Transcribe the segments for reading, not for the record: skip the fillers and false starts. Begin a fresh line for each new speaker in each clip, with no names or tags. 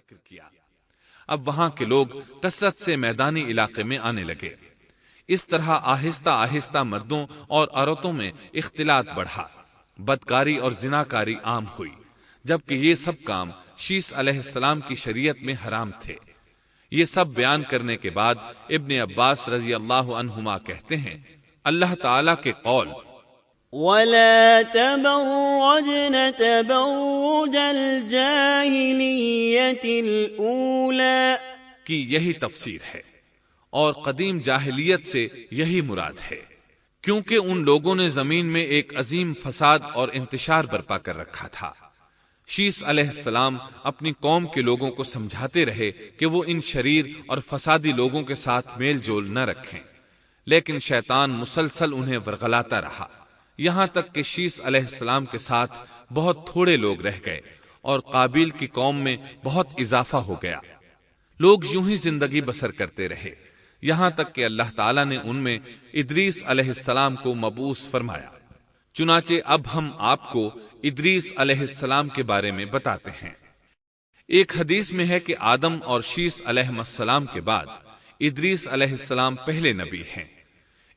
ذکر کیا۔ اب وہاں کے لوگ کثرت سے میدانی علاقے میں آنے لگے۔ اس طرح آہستہ آہستہ مردوں اور عورتوں میں اختلاط بڑھا، بدکاری اور زناکاری عام ہوئی، جبکہ یہ سب کام شیس علیہ السلام کی شریعت میں حرام تھے۔ یہ سب بیان کرنے کے بعد ابن عباس رضی اللہ عنہما کہتے ہیں، اللہ تعالیٰ کے قول
وَلَا تَبَرَّجْنَ تَبَرُّجَ الْجَاهِلِيَّةِ الْأُولَى
کی یہی تفسیر ہے، اور قدیم جاہلیت سے یہی مراد ہے، کیونکہ ان لوگوں نے زمین میں ایک عظیم فساد اور انتشار برپا کر رکھا تھا۔ شیس علیہ السلام اپنی قوم کے لوگوں کو سمجھاتے رہے کہ وہ ان شریر اور فسادی لوگوں کے ساتھ میل جول نہ رکھیں، لیکن شیطان مسلسل انہیں ورغلاتا رہا، یہاں تک کہ شیس علیہ السلام کے ساتھ بہت تھوڑے لوگ رہ گئے اور قابیل کی قوم میں بہت اضافہ ہو گیا۔ لوگ یوں ہی زندگی بسر کرتے رہے، یہاں تک کہ اللہ تعالیٰ نے ان میں ادریس علیہ السلام کو مبعوث فرمایا۔ چنانچہ اب ہم آپ کو ادریس علیہ السلام کے بارے میں بتاتے ہیں۔ ایک حدیث میں ہے کہ آدم اور شیس علیہ السلام کے بعد ادریس علیہ السلام پہلے نبی ہیں۔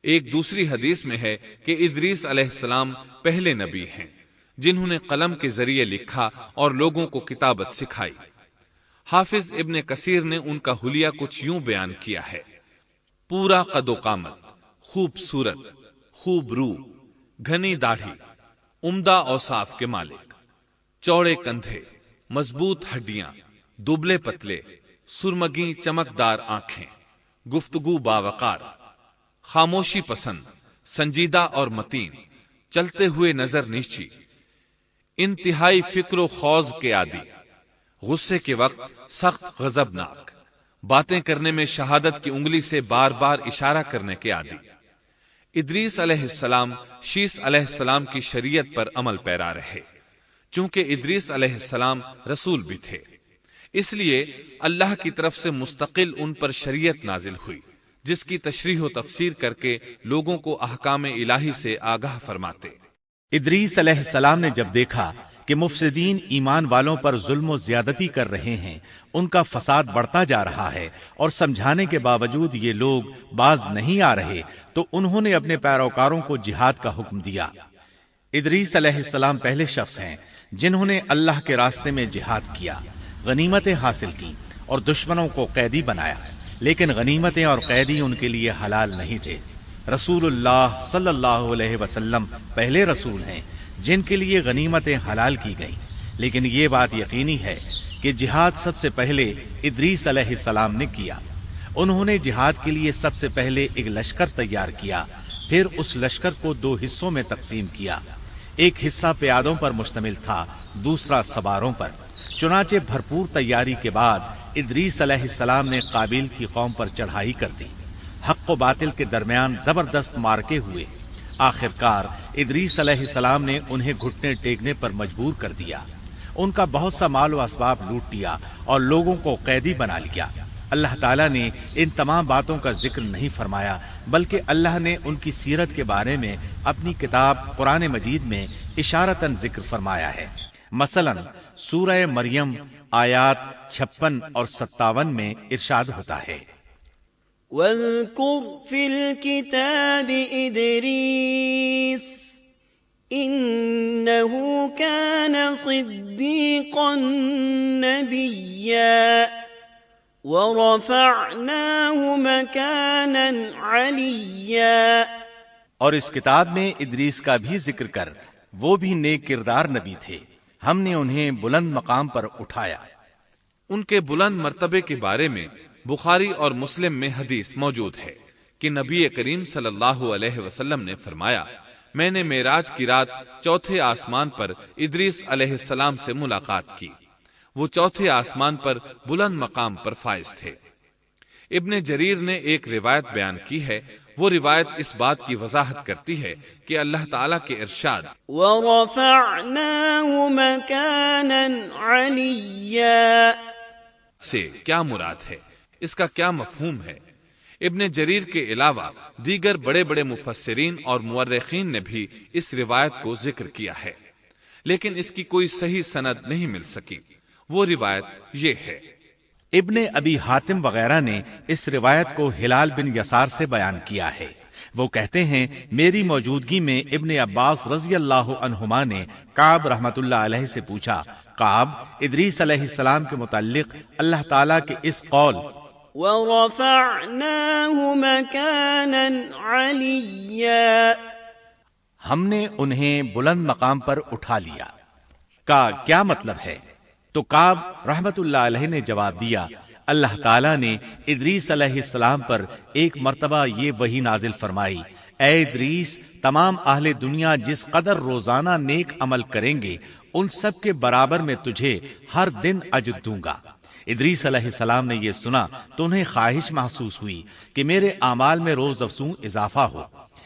ایک دوسری حدیث میں ہے کہ ادریس علیہ السلام پہلے نبی ہیں جنہوں نے قلم کے ذریعے لکھا اور لوگوں کو کتابت سکھائی۔ حافظ ابن کثیر نے ان کا حلیہ کچھ یوں بیان کیا ہے، پورا قد و قامت، خوبصورت، خوب روح، گھنی داڑھی، عمدہ اوصاف کے مالک، چوڑے کندھے، مضبوط ہڈیاں، دبلے پتلے، سرمگی چمکدار آنکھیں، گفتگو باوقار، خاموشی پسند، سنجیدہ اور متین، چلتے ہوئے نظر نیچی، انتہائی فکر و خوض کے عادی، غصے کے وقت سخت غضبناک، باتیں کرنے میں شہادت کی انگلی سے بار بار اشارہ کرنے کے عادی۔ ادریس علیہ السلام شیس علیہ السلام کی شریعت پر عمل پیرا رہے، چونکہ ادریس علیہ السلام رسول بھی تھے، اس لیے اللہ کی طرف سے مستقل ان پر شریعت نازل ہوئی، جس کی تشریح و تفسیر کر کے لوگوں کو احکام الہی سے آگاہ فرماتے۔
ادریس علیہ السلام نے جب دیکھا کہ مفسدین ایمان والوں پر ظلم و زیادتی کر رہے ہیں، ان کا فساد بڑھتا جا رہا ہے، اور سمجھانے کے باوجود یہ لوگ باز نہیں آ رہے، تو انہوں نے اپنے پیروکاروں کو جہاد کا حکم دیا۔ ادریس علیہ السلام پہلے شخص ہیں جنہوں نے اللہ کے راستے میں جہاد کیا، غنیمتیں حاصل کی اور دشمنوں کو قیدی بنایا، لیکن غنیمتیں اور قیدی ان کے لیے حلال نہیں تھے۔ رسول اللہ صلی اللہ علیہ وسلم پہلے رسول ہیں جن کے لیے غنیمتیں حلال کی گئیں، لیکن یہ بات یقینی ہے کہ جہاد سب سے پہلے ادریس علیہ السلام نے کیا۔ انہوں نے جہاد کے لیے سب سے پہلے ایک لشکر تیار کیا، پھر اس لشکر کو دو حصوں میں تقسیم کیا، ایک حصہ پیادوں پر مشتمل تھا، دوسرا سواروں پر۔ چنانچہ بھرپور تیاری کے بعد ادریس علیہ السلام نے قابیل کی قوم پر چڑھائی کر دی، حق و باطل کے درمیان زبردست مارکے ہوئے، آخرکار ادریس علیہ السلام نے انہیں گھٹنے ٹیکنے پر مجبور کر دیا، ان کا بہت سا مال و اسباب لوٹ لیا اور لوگوں کو قیدی بنا لیا۔ اللہ تعالیٰ نے ان تمام باتوں کا ذکر نہیں فرمایا، بلکہ اللہ نے ان کی سیرت کے بارے میں اپنی کتاب قرآن مجید میں اشارتاً ذکر فرمایا ہے۔ مثلا سورہ مریم آیات 56 اور 57 میں ارشاد ہوتا ہے،
وَاذْكُرْ فِي الْكِتَابِ إِدْرِيسَ إِنَّهُ كَانَ صِدِّيقًا نَبِيًّا وَرَفَعْنَاهُ مَكَانًا عَلِيًّا۔
اور اس کتاب میں ادریس کا بھی ذکر کر، وہ بھی نیک کردار نبی تھے، ہم نے انہیں بلند مقام پر اٹھایا۔
ان کے بلند مرتبے کے بارے میں بخاری اور مسلم میں حدیث موجود ہے کہ نبی کریم صلی اللہ علیہ وسلم نے فرمایا، میں نے معراج کی رات چوتھے آسمان پر ادریس علیہ السلام سے ملاقات کی، وہ چوتھے آسمان پر بلند مقام پر فائز تھے۔ ابن جریر نے ایک روایت بیان کی ہے، وہ روایت اس بات کی وضاحت کرتی ہے کہ اللہ تعالیٰ کے ارشاد
وَرَفَعْنَاهُ مَكَانًا عَلِيًّا
سے کیا مراد ہے، اس کا کیا مفہوم ہے۔ ابن جریر کے علاوہ دیگر بڑے بڑے مفسرین اور مورخین نے بھی اس روایت کو ذکر کیا ہے، لیکن اس کی کوئی صحیح سند نہیں مل سکی۔ وہ روایت یہ ہے،
ابن ابی حاتم وغیرہ نے اس روایت کو ہلال بن یسار سے بیان کیا ہے۔ وہ کہتے ہیں میری موجودگی میں ابن عباس رضی اللہ عنہما نے کعب رحمت اللہ علیہ سے پوچھا، کعب، ادریس علیہ السلام کے متعلق اللہ تعالیٰ کے اس قول
وَرَفَعْنَاهُ مَكَانًا عَلِيًّا
ہم نے انہیں بلند مقام پر اٹھا لیا کا کیا مطلب ہے؟ تو کعب رحمت اللہ علیہ نے جواب دیا، اللہ تعالیٰ نے ادریس علیہ السلام پر ایک مرتبہ یہ وحی نازل فرمائی، اے ادریس، تمام اہل دنیا جس قدر روزانہ نیک عمل کریں گے ان سب کے برابر میں تجھے ہر دن اجر دوں گا۔ ادریس علیہ السلام نے یہ سنا تو انہیں خواہش محسوس ہوئی کہ میرے اعمال میں روز افزوں اضافہ ہو،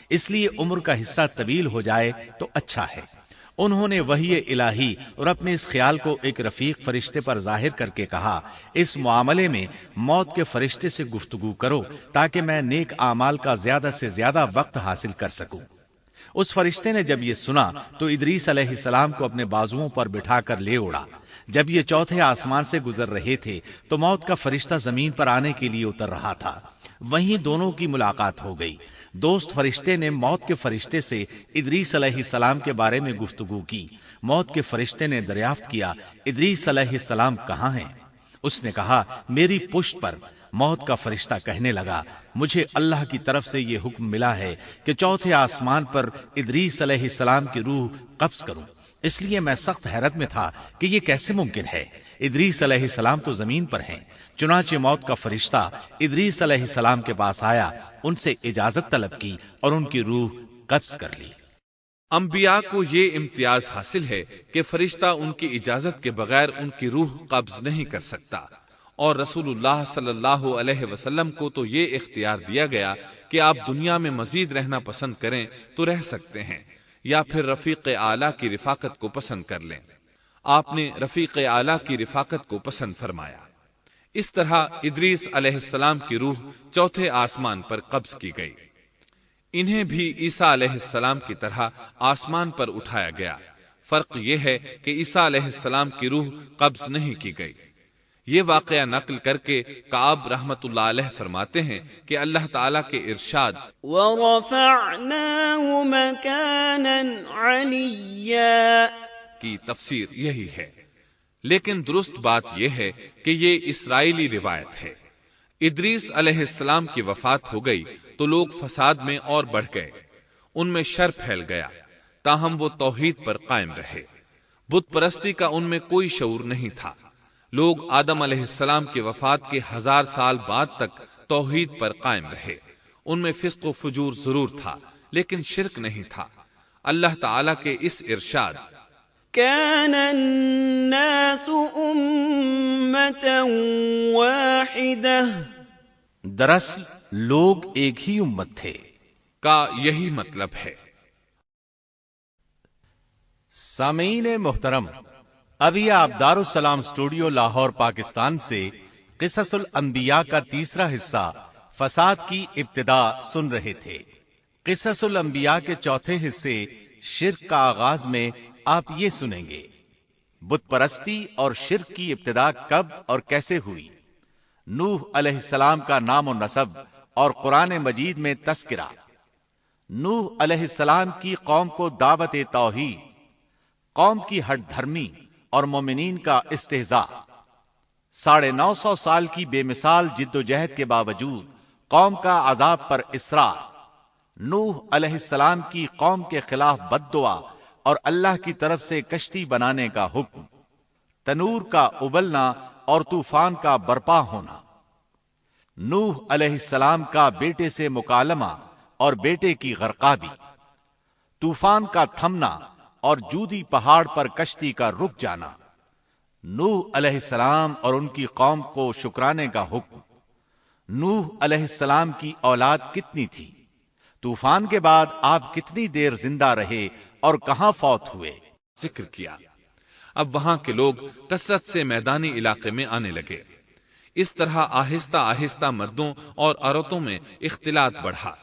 اس لیے عمر کا حصہ طویل ہو جائے تو اچھا ہے۔ انہوں نے وحی الہی اور اپنے اس خیال کو ایک رفیق فرشتے پر ظاہر کر کے کہا، اس معاملے میں موت کے فرشتے سے گفتگو کرو تاکہ میں نیک اعمال کا زیادہ سے زیادہ وقت حاصل کر سکوں۔ اس فرشتے نے جب یہ سنا تو ادریس علیہ السلام کو اپنے بازوؤں پر بٹھا کر لے اڑا۔ جب یہ چوتھے آسمان سے گزر رہے تھے تو موت کا فرشتہ زمین پر آنے کے لیے اتر رہا تھا، وہیں دونوں کی ملاقات ہو گئی۔ دوست فرشتے نے موت کے فرشتے سے ادریس علیہ السلام کے بارے میں گفتگو کی۔ موت کے فرشتے نے دریافت کیا، ادریس علیہ السلام کہاں ہیں؟ اس نے کہا، میری پشت پر۔ موت کا فرشتہ کہنے لگا، مجھے اللہ کی طرف سے یہ حکم ملا ہے کہ چوتھے آسمان پر ادریس علیہ السلام کی روح قبض کروں، اس لیے میں سخت حیرت میں تھا کہ یہ کیسے ممکن ہے، ادریس علیہ السلام تو زمین پر ہیں۔ چنانچہ موت کا فرشتہ ادریس علیہ السلام کے پاس آیا، ان سے اجازت طلب کی اور ان کی روح قبض کر لی۔
انبیاء کو یہ امتیاز حاصل ہے کہ فرشتہ ان کی اجازت کے بغیر ان کی روح قبض نہیں کر سکتا، اور رسول اللہ صلی اللہ علیہ وسلم کو تو یہ اختیار دیا گیا کہ آپ دنیا میں مزید رہنا پسند کریں تو رہ سکتے ہیں، یا پھر رفیق اعلیٰ کی رفاقت کو پسند کر لیں۔ آپ نے رفیق اعلیٰ کی رفاقت کو پسند فرمایا۔ اس طرح ادریس علیہ السلام کی روح چوتھے آسمان پر قبض کی گئی۔ انہیں بھی عیسیٰ علیہ السلام کی طرح آسمان پر اٹھایا گیا۔ فرق یہ ہے کہ عیسیٰ علیہ السلام کی روح قبض نہیں کی گئی۔ یہ واقعہ نقل کر کے کعب رحمت اللہ علیہ فرماتے ہیں کہ اللہ تعالیٰ کے ارشاد
وَرَفَعْنَاهُ مَكَانًا عَلِيًّا
کی تفسیر یہی ہے، لیکن درست بات یہ ہے کہ یہ اسرائیلی روایت ہے۔ ادریس علیہ السلام کی وفات ہو گئی تو لوگ فساد میں اور بڑھ گئے، ان میں شر پھیل گیا، تاہم وہ توحید پر قائم رہے۔ بت پرستی کا ان میں کوئی شعور نہیں تھا۔ لوگ آدم علیہ السلام کی وفات کے 1000 سال بعد تک توحید پر قائم رہے۔ ان میں فسق و فجور ضرور تھا لیکن شرک نہیں تھا۔ اللہ تعالیٰ کے اس ارشاد
كان الناس أمة واحدة
دراصل لوگ ایک ہی امت تھے
کا یہی مطلب ہے۔
سامعین محترم، ابھی آپ دارالسلام اسٹوڈیو لاہور پاکستان سے قصص الانبیاء کا تیسرا حصہ فساد کی ابتدا سن رہے تھے۔ قصص الانبیاء کے چوتھے حصے شرک کا آغاز میں آپ یہ سنیں گے، بت پرستی اور شرک کی ابتدا کب اور کیسے ہوئی، نوح علیہ السلام کا نام و نسب اور قرآن مجید میں تذکرہ، نوح علیہ السلام کی قوم کو دعوت توحید، قوم کی ہٹ دھرمی اور مومنین کا استہزاء، 950 سال کی بے مثال جد و جہد کے باوجود قوم کا عذاب پر اصرار، نوح علیہ السلام کی قوم کے خلاف بد دعا اور اللہ کی طرف سے کشتی بنانے کا حکم، تنور کا ابلنا اور طوفان کا برپا ہونا، نوح علیہ السلام کا بیٹے سے مکالمہ اور بیٹے کی غرقابی، طوفان کا تھمنا اور جودی پہاڑ پر کشتی کا رک جانا، نوح علیہ السلام اور ان کی قوم کو شکرانے کا حکم، نوح علیہ السلام کی اولاد کتنی تھی، طوفان کے بعد آپ کتنی دیر زندہ رہے اور کہاں فوت ہوئے،
ذکر کیا۔ اب وہاں کے لوگ کثرت سے میدانی علاقے میں آنے لگے۔ اس طرح آہستہ آہستہ مردوں اور عورتوں میں اختلاط بڑھا،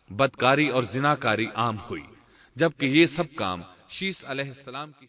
بدکاری اور زناکاری عام ہوئی، جبکہ یہ سب کام شیس علیہ السلام کی